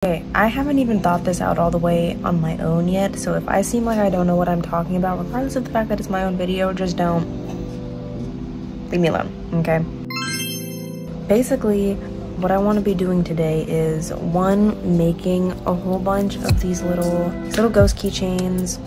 Okay, I haven't even thought this out all the way on my own yet, so if I seem like I don't know what I'm talking about, regardless of the fact that it's my own video, just don't leave me alone, okay? Basically, what I want to be doing today is, one, making a whole bunch of these little ghost keychains.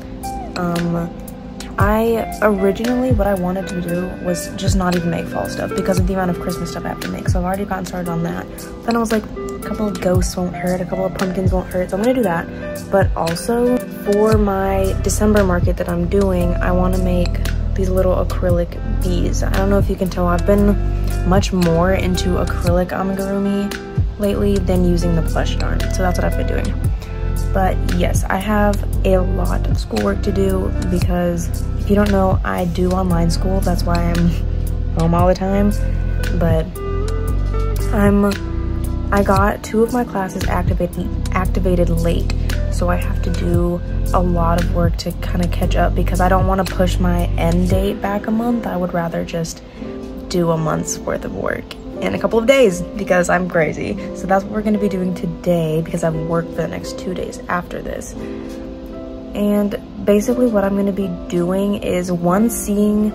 What I wanted to do was just not even make fall stuff because of the amount of Christmas stuff I have to make, so I've already gotten started on that. Then I was like, a couple of ghosts won't hurt, a couple of pumpkins won't hurt, so I'm gonna do that. But also, for my December market that I'm doing, I want to make these little acrylic bees. I don't know if you can tell, I've been much more into acrylic amigurumi lately than using the plush yarn, so that's what I've been doing. But yes, I have a lot of schoolwork to do because if you don't know, I do online school. That's why I'm home all the time. But I got 2 of my classes activated late, so I have to do a lot of work to kind of catch up because I don't want to push my end date back a month. I would rather just do a month's worth of work in a couple of days because I'm crazy. So that's what we're going to be doing today because I've worked for the next 2 days after this. And basically what I'm going to be doing is, one, seeing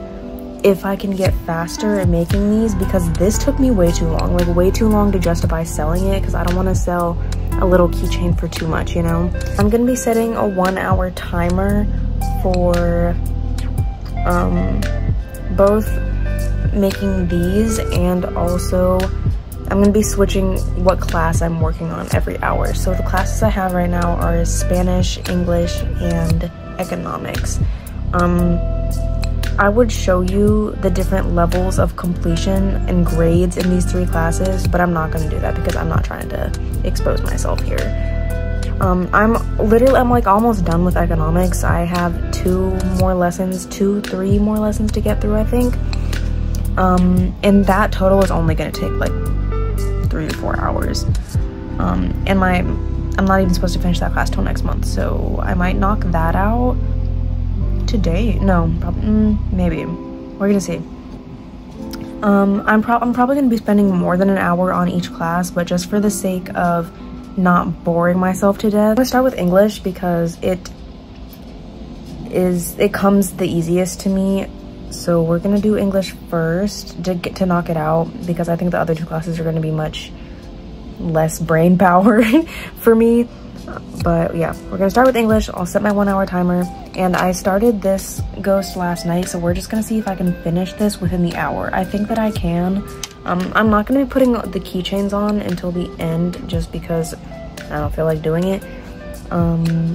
if I can get faster at making these because this took me way too long, like way too long to justify selling it because I don't want to sell a little keychain for too much, you know? I'm going to be setting a 1-hour timer for both making these, and also I'm going to be switching what class I'm working on every hour. So the classes I have right now are Spanish, English, and economics. I would show you the different levels of completion and grades in these 3 classes, but I'm not going to do that because I'm not trying to expose myself here. I'm like almost done with economics. I have 3 more lessons to get through, I think. And that total is only going to take like 3 to 4 hours. And I'm not even supposed to finish that class till next month, so I might knock that out today. No, maybe. We're gonna see. I'm probably gonna be spending more than an hour on each class, but just for the sake of not boring myself to death, I'm gonna start with English because it comes the easiest to me. So we're gonna do English first to knock it out because I think the other 2 classes are gonna be much less brain power for me. But yeah, we're gonna start with English. I'll set my 1-hour timer, and I started this ghost last night, so we're just gonna see if I can finish this within the hour. I think that I can. I'm not gonna be putting the keychains on until the end just because I don't feel like doing it.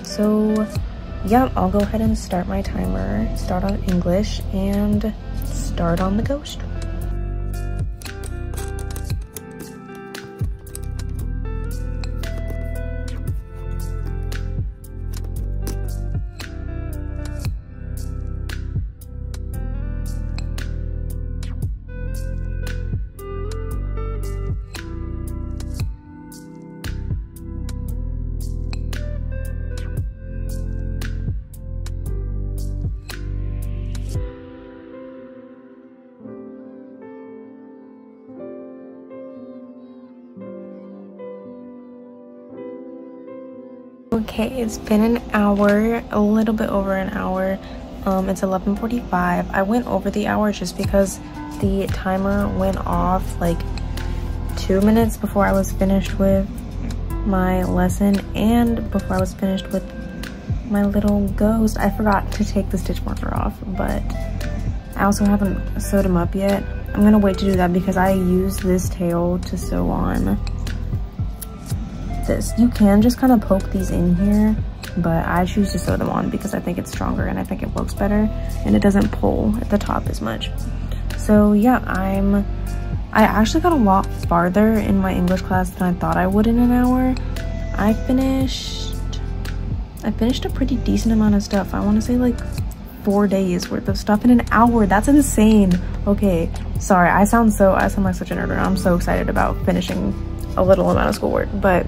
So yeah, I'll go ahead and start my timer, start on English, and start on the ghost. Okay, it's been an hour, a little bit over an hour. It's 11:45. I went over the hour just because the timer went off like 2 minutes before I was finished with my lesson and before I was finished with my little ghost. I forgot to take the stitch marker off, but I also haven't sewed him up yet. I'm gonna wait to do that because I use this tail to sew on this. You can just kind of poke these in here, but I choose to sew them on because I think it's stronger and I think it looks better and it doesn't pull at the top as much. So yeah, I actually got a lot farther in my English class than I thought I would in an hour. I finished a pretty decent amount of stuff. I want to say like 4 days worth of stuff in an hour. That's insane. Okay, sorry, I sound like such a nerd. I'm so excited about finishing a little amount of schoolwork, but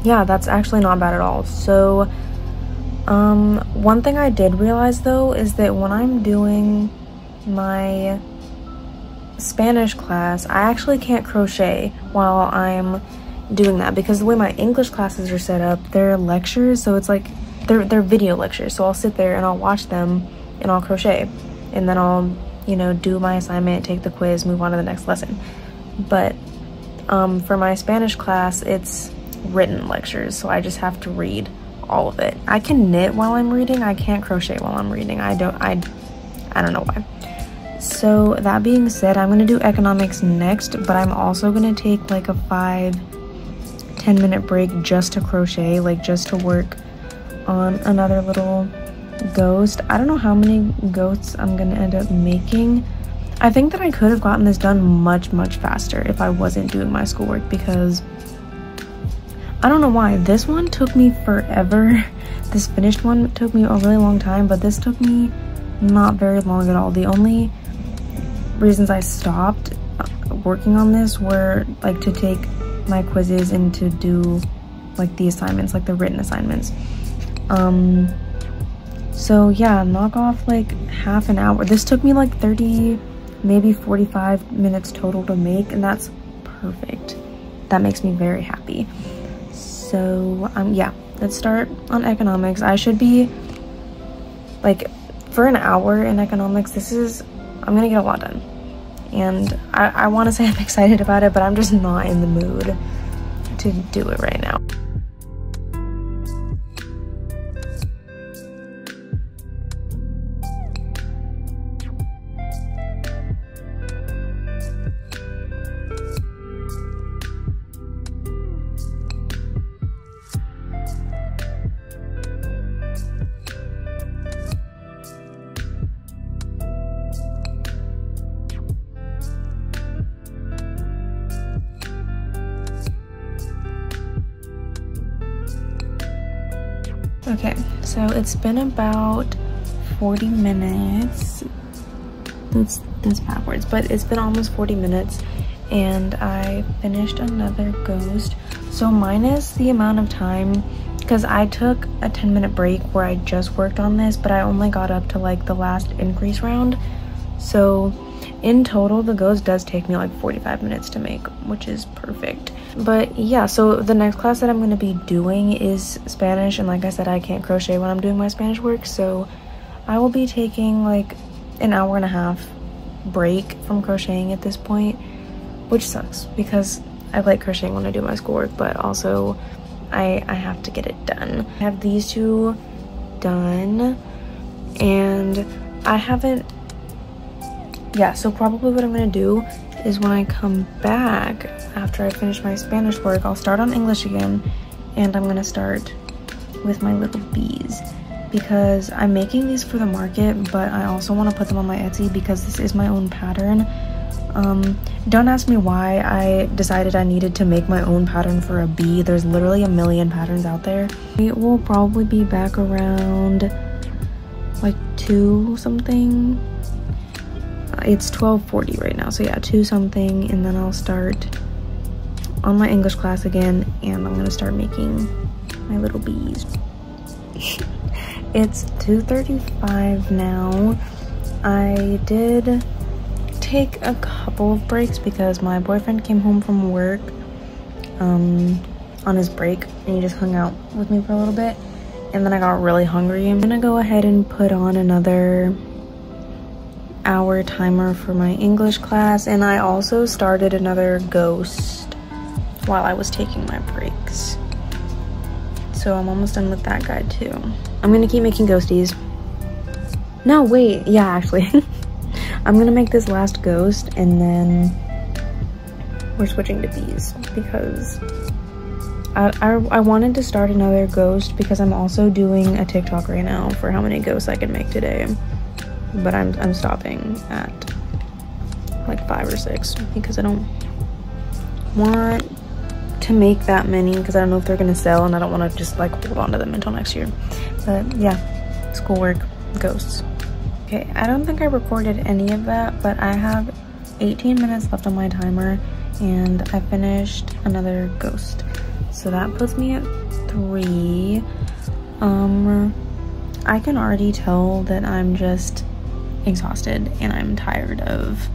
yeah, that's actually not bad at all. So one thing I did realize though is that when I'm doing my Spanish class, I actually can't crochet while I'm doing that, because the way my English classes are set up, they're lectures, so it's like they're video lectures. So I'll sit there and I'll watch them and I'll crochet, and then I'll, you know, do my assignment, take the quiz, move on to the next lesson. But for my Spanish class, it's written lectures, so I just have to read all of it. I can knit while I'm reading. I can't crochet while I'm reading. I don't know why. So that being said, I'm gonna do economics next, but I'm also gonna take like a 5-10 minute break just to crochet, like just to work on another little ghost. I don't know how many ghosts I'm gonna end up making. I think that I could have gotten this done much faster if I wasn't doing my schoolwork, because I don't know why. This one took me forever. This finished one took me a really long time, but this took me not very long at all. The only reasons I stopped working on this were like to take my quizzes and to do like the assignments, like the written assignments. So yeah, knock off like half an hour. This took me like 30, maybe 45 minutes total to make, and that's perfect. That makes me very happy. So yeah, let's start on economics. I should be like, for an hour in economics, I'm gonna get a lot done. And I want to say I'm excited about it, but I'm just not in the mood to do it right now. Okay, so it's been about 40 minutes. That's backwards, but it's been almost 40 minutes and I finished another ghost. So minus the amount of time, because I took a 10-minute break where I just worked on this, but I only got up to like the last increase round. So in total, the ghost does take me like 45 minutes to make, which is perfect. But yeah, so the next class that I'm going to be doing is Spanish, and like I said, I can't crochet when I'm doing my Spanish work, so I will be taking like an hour and a half break from crocheting at this point, which sucks because I like crocheting when I do my schoolwork, but also I have to get it done. I have these two done, and I haven't, yeah, so probably what I'm going to do is when I come back after I finish my Spanish work, I'll start on English again, and I'm going to start with my little bees, because I'm making these for the market, but I also want to put them on my Etsy because this is my own pattern. Don't ask me why I decided I needed to make my own pattern for a bee. There's literally a million patterns out there. It will probably be back around like 2 something. It's 12:40 right now, so yeah, 2 something, and then I'll start on my English class again, and I'm gonna start making my little bees. It's 2:35 now. I did take a couple of breaks because my boyfriend came home from work on his break, and he just hung out with me for a little bit, and then I got really hungry. I'm gonna go ahead and put on another hour timer for my English class, and I also started another ghost while I was taking my breaks, so I'm almost done with that guy too. I'm gonna keep making ghosties. No, wait, yeah, actually I'm gonna make this last ghost, and then we're switching to bees because I wanted to start another ghost because I'm also doing a TikTok right now for how many ghosts I can make today. But I'm stopping at like 5 or 6 because I don't want to make that many because I don't know if they're gonna sell, and I don't want to just like hold on to them until next year. But yeah, schoolwork, ghosts. Okay, I don't think I recorded any of that, but I have 18 minutes left on my timer, and I finished another ghost, so that puts me at 3. I can already tell that I'm just exhausted and I'm tired of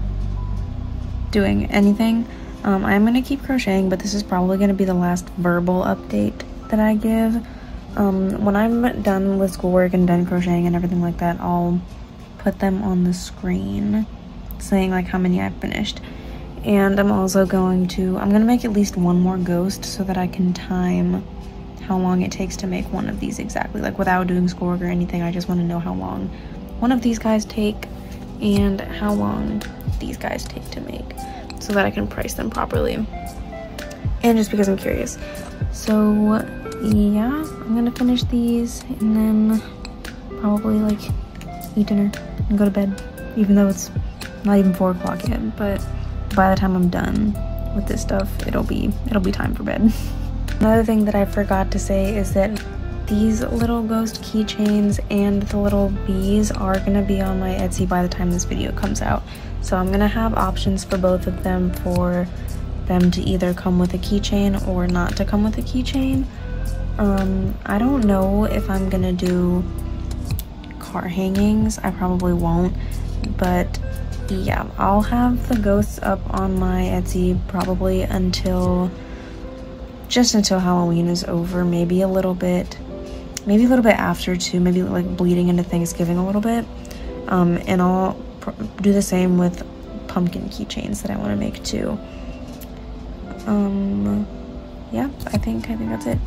doing anything, I'm gonna keep crocheting, but this is probably gonna be the last verbal update that I give. When I'm done with schoolwork and done crocheting and everything like that, I'll put them on the screen saying like how many I've finished. And I'm also I'm gonna make at least one more ghost so that I can time how long it takes to make one of these exactly, like without doing schoolwork or anything. I just want to know how long one of these guys take and how long these guys take to make so that I can price them properly, and just because I'm curious. So yeah, I'm gonna finish these and then probably like eat dinner and go to bed, even though it's not even 4 o'clock yet. But by the time I'm done with this stuff, it'll be time for bed. Another thing that I forgot to say is that these little ghost keychains and the little bees are gonna be on my Etsy by the time this video comes out. So I'm gonna have options for both of them, for them to either come with a keychain or not to come with a keychain. I don't know if I'm gonna do car hangings. I probably won't, but yeah, I'll have the ghosts up on my Etsy probably just until Halloween is over, maybe a little bit after too, maybe like bleeding into Thanksgiving a little bit. And I'll do the same with pumpkin keychains that I want to make too. Yeah, I think that's it.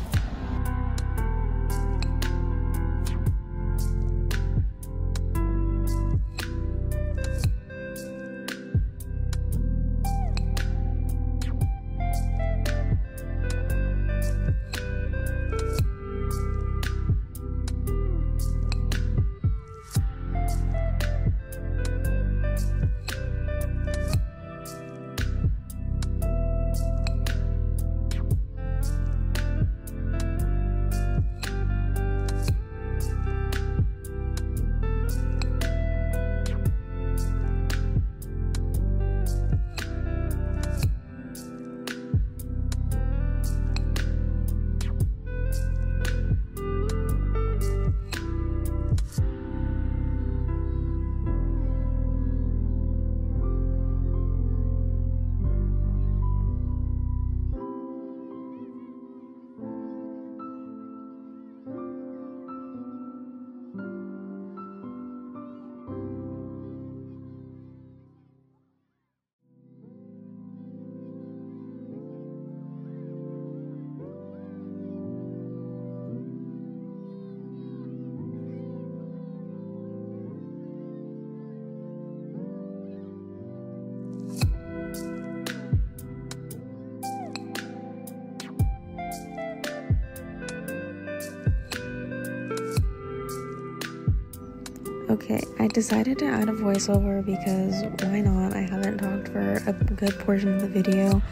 Okay, I decided to add a voiceover because why not? I haven't talked for a good portion of the video.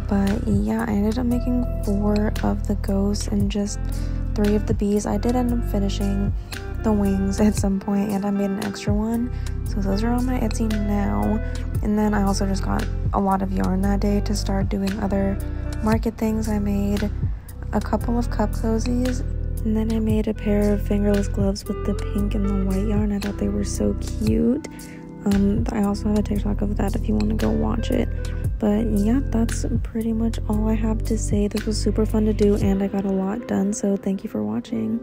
But yeah, I ended up making 4 of the ghosts and just 3 of the bees. I did end up finishing the wings at some point, and I made an extra one. So those are on my Etsy now. And then I also just got a lot of yarn that day to start doing other market things. I made a couple of cup cozies, and then I made a pair of fingerless gloves with the pink and the white yarn. I thought they were so cute. I also have a TikTok of that if you want to go watch it. But yeah, that's pretty much all I have to say. This was super fun to do and I got a lot done, so thank you for watching.